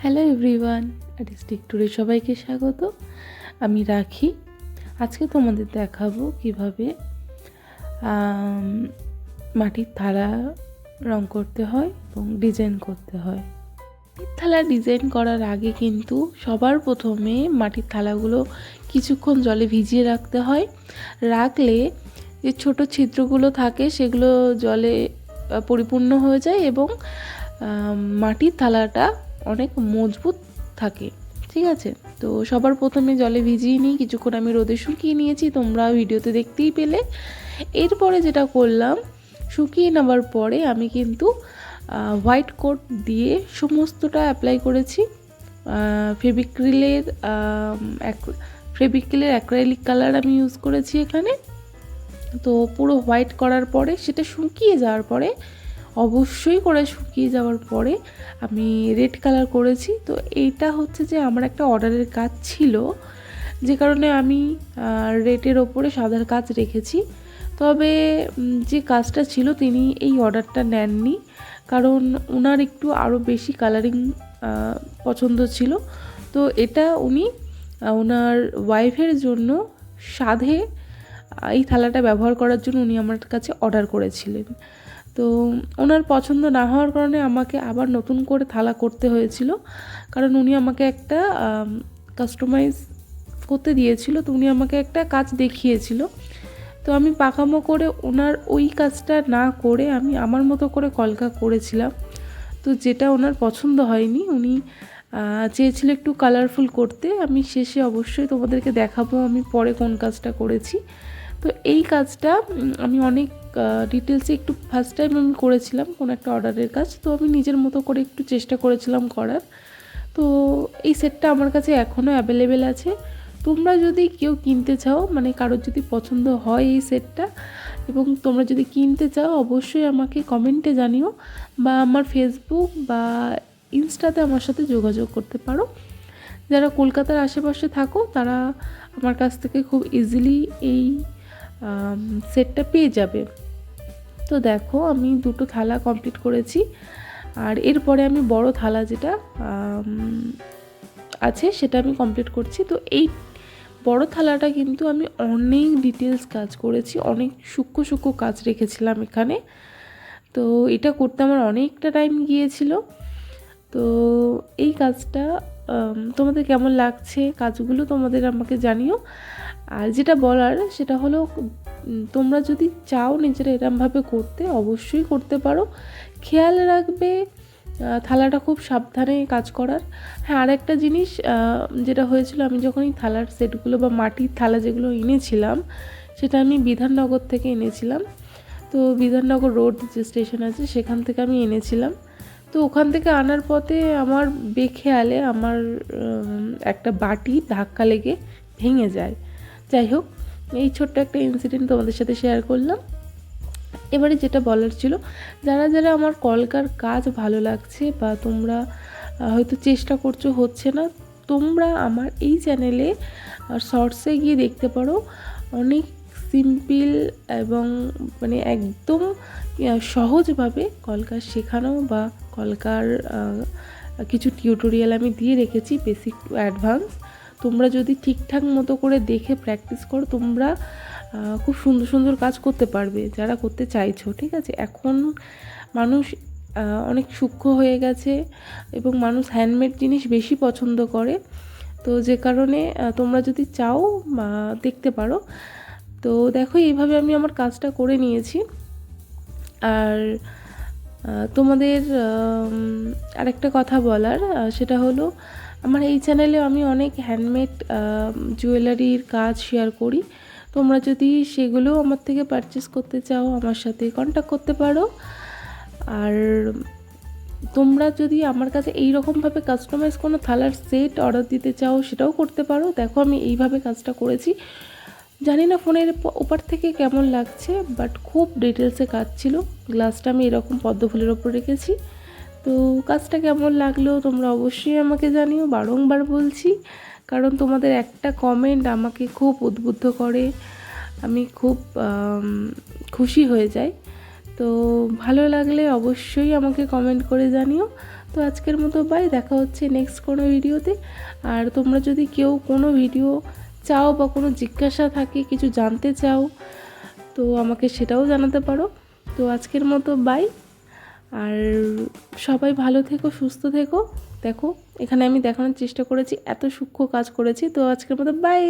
Hello everyone, artistic ট্যুরে সবাইকে স্বাগত। আমি রাখি। আজকে তোমাদের দেখাবো কিভাবে মাটির থালা রং করতে হয় এবং ডিজাইন করতে হয়। মাটির থালা ডিজাইন করার আগে কিন্তু সবার প্রথমে মাটির থালাগুলো কিছুক্ষণ জলে ভিজিয়ে রাখতে হয়। রাখলে যে ছোট ছিদ্রগুলো থাকে সেগুলো জলে পরিপূর্ণ হয়ে যায় এবং মাটির থালাটা অনেক মজবুত থাকে। ঠিক আছে, তো সবার প্রথমে জলে ভিজিয়ে নিই, কিছুক্ষণ আমি রোদে শুকিয়ে নিয়েছি, তোমরা ভিডিওতে দেখতেই পেলে। এরপরে যেটা করলাম, শুকিয়ে নেওয়ার পরে আমি কিন্তু হোয়াইট কোট দিয়ে সমস্তটা অ্যাপ্লাই করেছি। ফেভিক্রিলের অ্যাক্রাইলিক কালার আমি ইউজ করেছি এখানে। তো পুরো হোয়াইট করার পরে সেটা শুকিয়ে যাওয়ার পরে, অবশ্যই করে শুকিয়ে যাওয়ার পরে আমি রেড কালার করেছি। তো এইটা হচ্ছে যে আমার একটা অর্ডারের কাজ ছিল, যে কারণে আমি রেডের ওপরে সাদার কাজ রেখেছি। তবে যে কাজটা ছিল তিনি এই অর্ডারটা নেননি, কারণ ওনার একটু আরও বেশি কালারিং পছন্দ ছিল। তো এটা উনি ওনার ওয়াইফের জন্য সাধে এই থালাটা ব্যবহার করার জন্য উনি আমার কাছে অর্ডার করেছিলেন। তো ওনার পছন্দ না হওয়ার কারণে আমাকে আবার নতুন করে থালা করতে হয়েছিল, কারণ উনি আমাকে একটা কাস্টমাইজ করতে দিয়েছিল। তো উনি আমাকে একটা কাজ দেখিয়েছিল, তো আমি পাকামো করে ওনার ওই কাজটা না করে আমি আমার মতো করে কলকা করেছিলাম। তো যেটা ওনার পছন্দ হয়নি, উনি চেয়েছিল একটু কালারফুল করতে। আমি শেষে অবশ্যই তোমাদেরকে দেখাবো আমি পরে কোন কাজটা করেছি। তো এই কাজটা আমি অনেক ডিটেলসে একটু ফার্স্ট টাইম আমি করেছিলাম কোনো একটা অর্ডারের কাজ, তো আমি নিজের মতো করে একটু চেষ্টা করেছিলাম করার। তো এই সেটটা আমার কাছে এখনও অ্যাভেলেবেল আছে। তোমরা যদি কেউ কিনতে চাও, মানে কারোর যদি পছন্দ হয় এই সেটটা এবং তোমরা যদি কিনতে চাও, অবশ্যই আমাকে কমেন্টে জানিও বা আমার ফেসবুক বা ইনস্টাতে আমার সাথে যোগাযোগ করতে পারো। যারা কলকাতার আশেপাশে থাকো তারা আমার কাছ থেকে খুব ইজিলি এই সেটটা পেয়ে যাবে। তো দেখো, আমি দুটো থালা কমপ্লিট করেছি, আর এরপরে আমি বড় থালা যেটা আছে সেটা আমি কমপ্লিট করছি। তো এই বড় থালাটা কিন্তু আমি অনেক ডিটেলস কাজ করেছি, অনেক সূক্ষ্ম সূক্ষ্ম কাজ রেখেছিলাম এখানে। তো এটা করতে আমার অনেকটা টাইম গিয়েছিল। তো এই কাজটা তোমাদের কেমন লাগছে কাজগুলো তোমাদের আমাকে জানিও। আর যেটা বলার সেটা হলো, তোমরা যদি চাও নিজেরা এরমভাবে করতে, অবশ্যই করতে পারো। খেয়াল রাখবে থালাটা খুব সাবধানে কাজ করার। হ্যাঁ, আর একটা জিনিস যেটা হয়েছিল, আমি যখন এই থালার সেটগুলো বা মাটির থালা যেগুলো এনেছিলাম, সেটা আমি বিধাননগর থেকে এনেছিলাম। তো বিধাননগর রোড যে স্টেশন আছে সেখান থেকে আমি এনেছিলাম। তো ওখান থেকে আনার পথে আমার বেখেয়ালে আমার একটা বাটি ধাক্কা লেগে ভেঙে যায়। যাই হোক, এই ছোট্ট একটা ইনসিডেন্ট তোমাদের সাথে শেয়ার করলাম। এবারে যেটা বলার ছিল, যারা যারা আমার কলকার কাজ ভালো লাগছে বা তোমরা হয়তো চেষ্টা করছো হচ্ছে না, তোমরা আমার এই চ্যানেলে শর্টসে গিয়ে দেখতে পারো। অনেক সিম্পল এবং মানে একদম সহজভাবে কলকার শেখানো বা কলকার কিছু টিউটোরিয়াল আমি দিয়ে রেখেছি, বেসিক টু অ্যাডভান্স। তোমরা যদি ঠিকঠাক মতো করে দেখে প্র্যাকটিস করো, তোমরা খুব সুন্দর সুন্দর কাজ করতে পারবে যারা করতে চাইছো। ঠিক আছে, এখন মানুষ অনেক সূক্ষ্ম হয়ে গেছে এবং মানুষ হ্যান্ডমেড জিনিস বেশি পছন্দ করে। তো যে কারণে তোমরা যদি চাও দেখতে পারো। তো দেখো, এইভাবে আমি আমার কাজটা করে নিয়েছি। আর তোমাদের আরেকটা কথা বলার, সেটা হলো আমার এই চ্যানেলে আমি অনেক হ্যান্ডমেড জুয়েলারির কাজ শেয়ার করি। তোমরা যদি সেগুলো আমার থেকে পারচেস করতে চাও, আমার সাথে কন্ট্যাক্ট করতে পারো। আর তোমরা যদি আমার কাছে এই রকমভাবে কাস্টমাইজ কোনো থালার সেট অর্ডার দিতে চাও, সেটাও করতে পারো। দেখো, আমি এইভাবে কাজটা করেছি। জানি না ফোনের ওপার থেকে কেমন লাগছে, বাট খুব ডিটেলসে কাজ ছিল। গ্লাসটা আমি এরকম পদ্ম ফুলের ওপর রেখেছি। তো কাজটা কেমন লাগলো তোমরা অবশ্যই আমাকে জানিও, বারংবার বলছি, কারণ তোমাদের একটা কমেন্ট আমাকে খুব উদ্বুদ্ধ করে, আমি খুব খুশি হয়ে যাই। তো ভালো লাগলে অবশ্যই আমাকে কমেন্ট করে জানিও। তো আজকের মতো বাই, দেখা হচ্ছে নেক্সট কোনো ভিডিওতে। আর তোমরা যদি কেউ কোনো ভিডিও চাও বা কোনো জিজ্ঞাসা থাকে, কিছু জানতে চাও, তো আমাকে সেটাও জানাতে পারো। তো আজকের মতো বাই, আর সবাই ভালো থেকো, সুস্থ থেকো। দেখো এখানে আমি দেখানোর চেষ্টা করেছি, এত সূক্ষ্ম কাজ করেছি। তো আজকের মতো বাই।